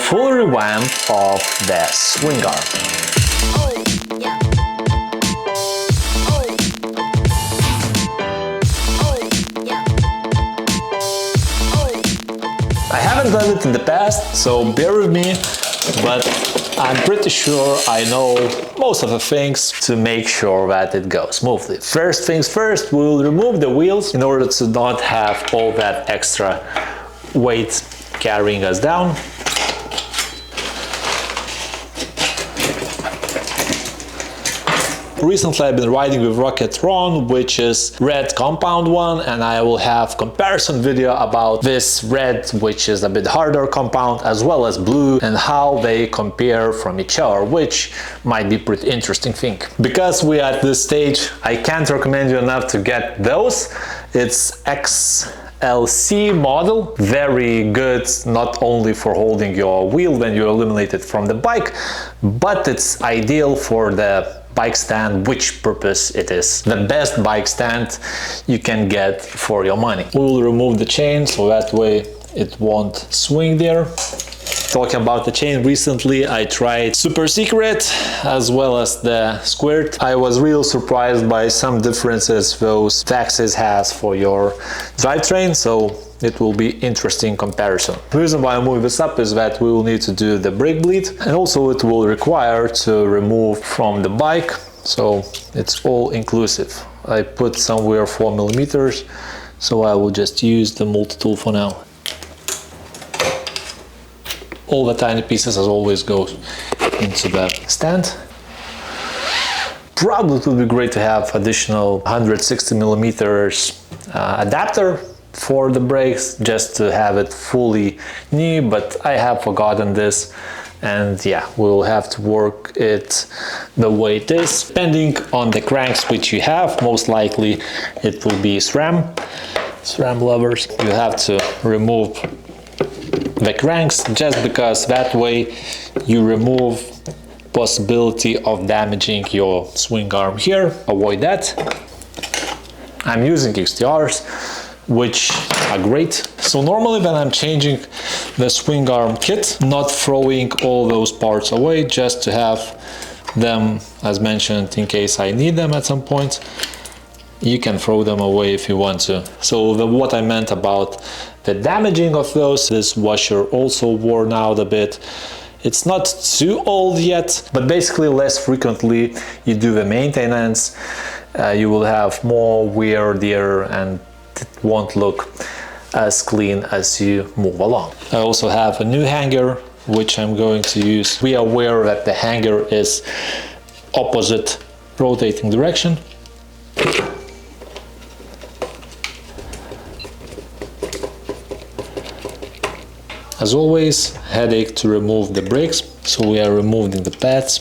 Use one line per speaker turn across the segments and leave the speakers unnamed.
full revamp of the swingarm. I haven't done it in the past, so bear with me, but I'm pretty sure I know most of the things to make sure that it goes smoothly. First things first, we'll remove the wheels in order to not have all that extra weight carrying us down. Recently I've been riding with Rocket Ron, which is red compound one, and I will have comparison video about this red, which is a bit harder compound, as well as blue, and how they compare from each other, which might be pretty interesting thing. Because we are at this stage, I can't recommend you enough to get those. It's XLC model, very good not only for holding your wheel when you eliminate it from the bike, but it's ideal for the bike stand, which purpose it is the best bike stand you can get for your money. We will remove the chain so that way it won't swing there. Talking about the chain, recently I tried Super Secret as well as the Squirt. I was real surprised by some differences those Taxis has for your drivetrain, so it will be interesting comparison. The reason why I move this up is that we will need to do the brake bleed, and also it will require to remove from the bike, so it's all inclusive. I put somewhere 4 millimeters, so I will just use the multi-tool for now. All the tiny pieces as always goes into the stand. Probably it would be great to have additional 160 millimeters adapter for the brakes, just to have it fully new, but I have forgotten this, and yeah, we'll have to work it the way it is. Depending on the cranks which you have, most likely it will be SRAM levers. You have to remove the cranks just because that way you remove possibility of damaging your swing arm here. Avoid that. I'm using XTRs, which are great. So normally when I'm changing the swing arm kit, not throwing all those parts away, just to have them, as mentioned, in case I need them at some point. You can throw them away if you want to. So what I meant about the damaging of those, this washer also worn out a bit. It's not too old yet, but basically less frequently you do the maintenance, you will have more wear there and it won't look as clean as you move along. I also have a new hanger which I'm going to use. Be aware that the hanger is opposite rotating direction. As always, headache to remove the brakes, so we are removing the pads.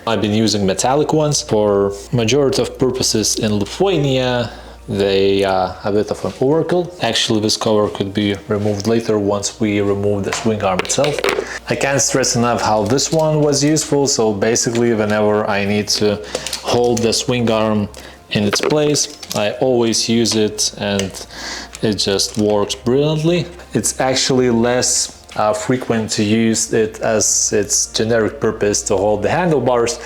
I've been using metallic ones for majority of purposes in Lithuania. They are a bit of an overkill. Actually, this cover could be removed later once we remove the swing arm itself. I can't stress enough how this one was useful. So basically, whenever I need to hold the swing arm in its place, I always use it and it just works brilliantly. It's actually less frequent to use it as its generic purpose to hold the handlebars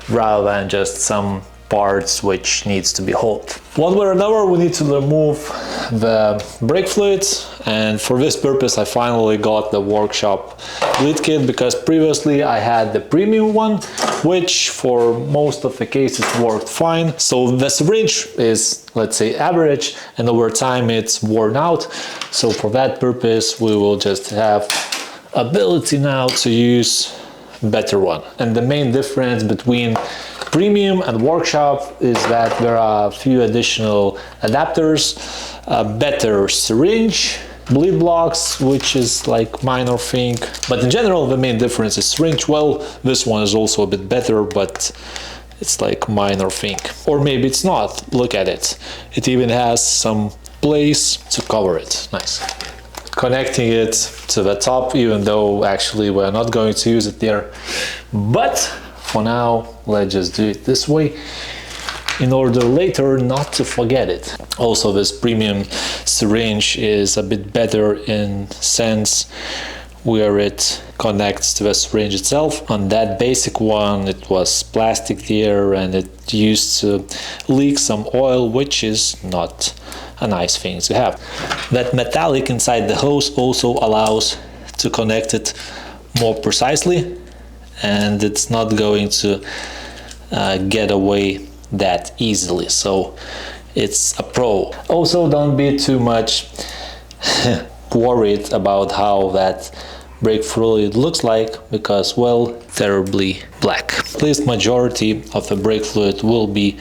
rather than just some parts which needs to be held. One way or another, we need to remove the brake fluid, and for this purpose I finally got the workshop bleed kit, because previously I had the premium one, which for most of the cases worked fine. So the syringe is, let's say, average, and over time it's worn out. So for that purpose we will just have ability now to use better one. And the main difference between premium and workshop is that there are a few additional adapters, a better syringe, bleed blocks, which is like minor thing, but in general the main difference is syringe. Well, this one is also a bit better, but it's like minor thing, or maybe it's not. Look at it, it even has some place to cover it. Nice. Connecting it to the top, even though actually we're not going to use it there, but for now let's just do it this way in order later not to forget it. Also, this premium syringe is a bit better in sense where it connects to the syringe itself. On that basic one, it was plastic there, and it used to leak some oil, which is not a nice thing to have. That metallic inside the hose also allows to connect it more precisely, and it's not going to get away that easily, so it's a pro. Also, don't be too much worried about how that brake fluid looks like, because, well, terribly black. At least majority of the brake fluid will be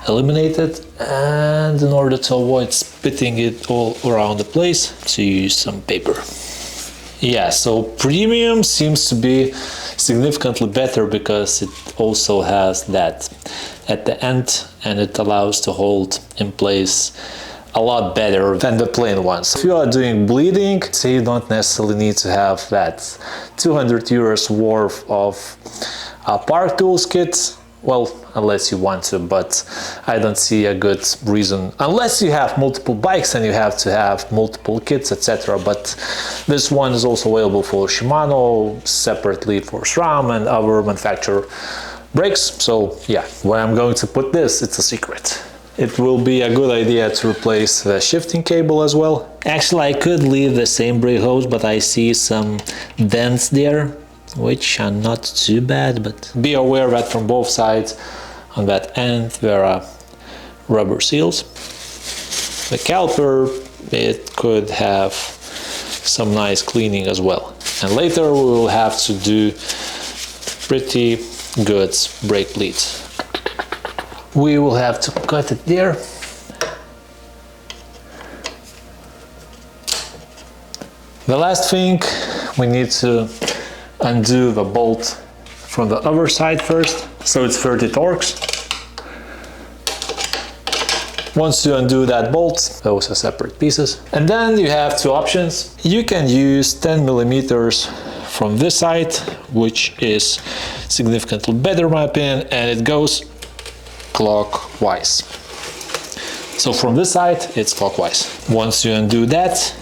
eliminated, and in order to avoid spitting it all around the place, to use some paper. Yeah, so premium seems to be significantly better because it also has that at the end, and it allows to hold in place a lot better than the plain ones. If you are doing bleeding, so you don't necessarily need to have that 200 euros worth of Park Tools kit. Well, unless you want to, but I don't see a good reason, unless you have multiple bikes and you have to have multiple kits, etc. But this one is also available for Shimano, separately for SRAM and other manufacturer brakes. So yeah, where I'm going to put this, it's a secret. It will be a good idea to replace the shifting cable as well. Actually, I could leave the same brake hose, but I see some dents there, which are not too bad, but be aware that from both sides on that end there are rubber seals. The caliper, it could have some nice cleaning as well, and later we will have to do pretty good brake bleeds. We will have to cut it there. The last thing, we need to undo the bolt from the other side first, so it's 30 torques. Once you undo that bolt, those are separate pieces. And then you have two options. You can use 10 millimeters from this side, which is significantly better in my opinion, and it goes clockwise. So from this side, it's clockwise. Once you undo that,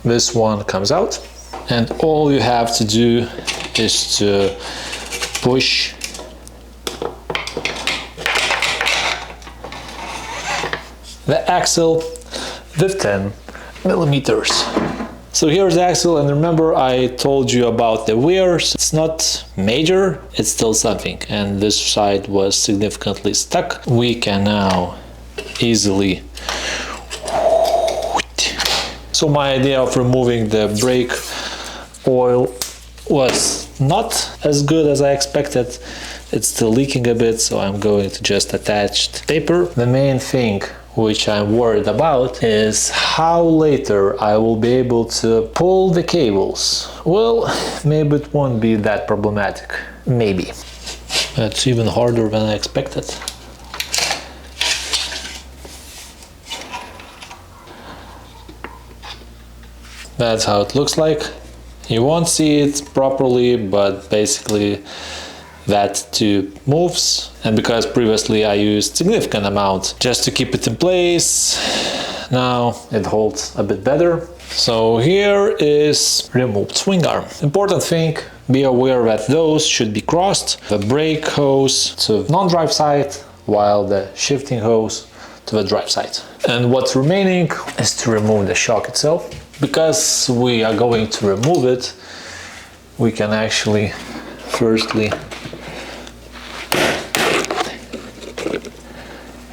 this one comes out, and all you have to do is to push the axle with 10 millimeters. So here's the axle, and remember I told you about the wears. It's not major, it's still something, and this side was significantly stuck. We can now easily. So my idea of removing the brake oil was not as good as I expected. It's still leaking a bit, so I'm going to just attach paper. The main thing which I'm worried about is how later I will be able to pull the cables. Well, maybe it won't be that problematic. Maybe. It's even harder than I expected. That's how it looks like. You won't see it properly, but basically that tube moves, and because previously I used significant amount just to keep it in place, now it holds a bit better. So here is removed swing arm. Important thing, be aware that those should be crossed. The brake hose to non-drive side, while the shifting hose to the drive side. And what's remaining is to remove the shock itself. Because we are going to remove it, we can actually firstly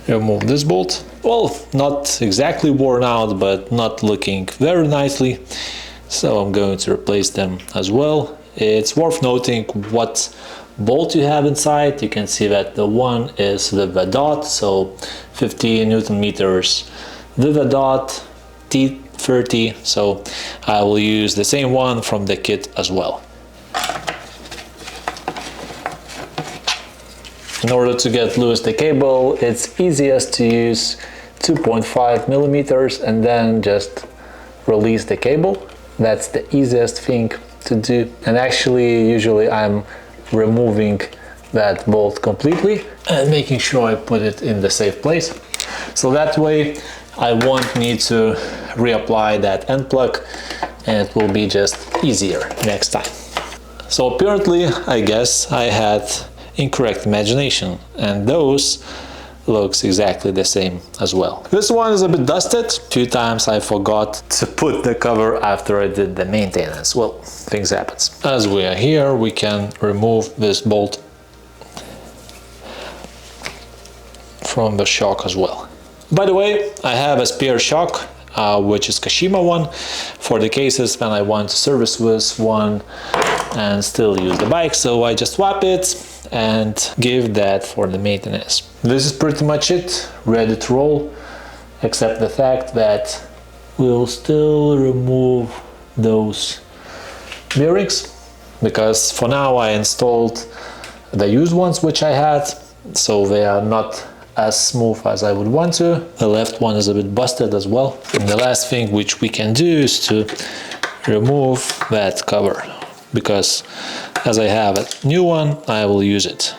remove this bolt. Well, not exactly worn out, but not looking very nicely, so I'm going to replace them as well. It's worth noting what bolt you have inside. You can see that the one is with the dot, so 50 Newton meters with the dot, T30, so I will use the same one from the kit as well. In order to get loose the cable, it's easiest to use 2.5 millimeters and then just release the cable. That's the easiest thing to do. And actually, usually I'm removing that bolt completely and making sure I put it in the safe place. So that way I won't need to reapply that end plug, and it will be just easier next time. So apparently, I guess I had incorrect imagination, and those looks exactly the same as well. This one is a bit dusted. A few times I forgot to put the cover after I did the maintenance. Well, things happen. As we are here, we can remove this bolt from the shock as well. By the way, I have a spare shock, which is Kashima one, for the cases when I want to service this one and still use the bike. So I just swap it and give that for the maintenance. This is pretty much it, ready to roll, except the fact that we'll still remove those bearings, because for now I installed the used ones which I had, so they are not as smooth as I would want to. The left one is a bit busted as well. And the last thing which we can do is to remove that cover, because as I have a new one, I will use it.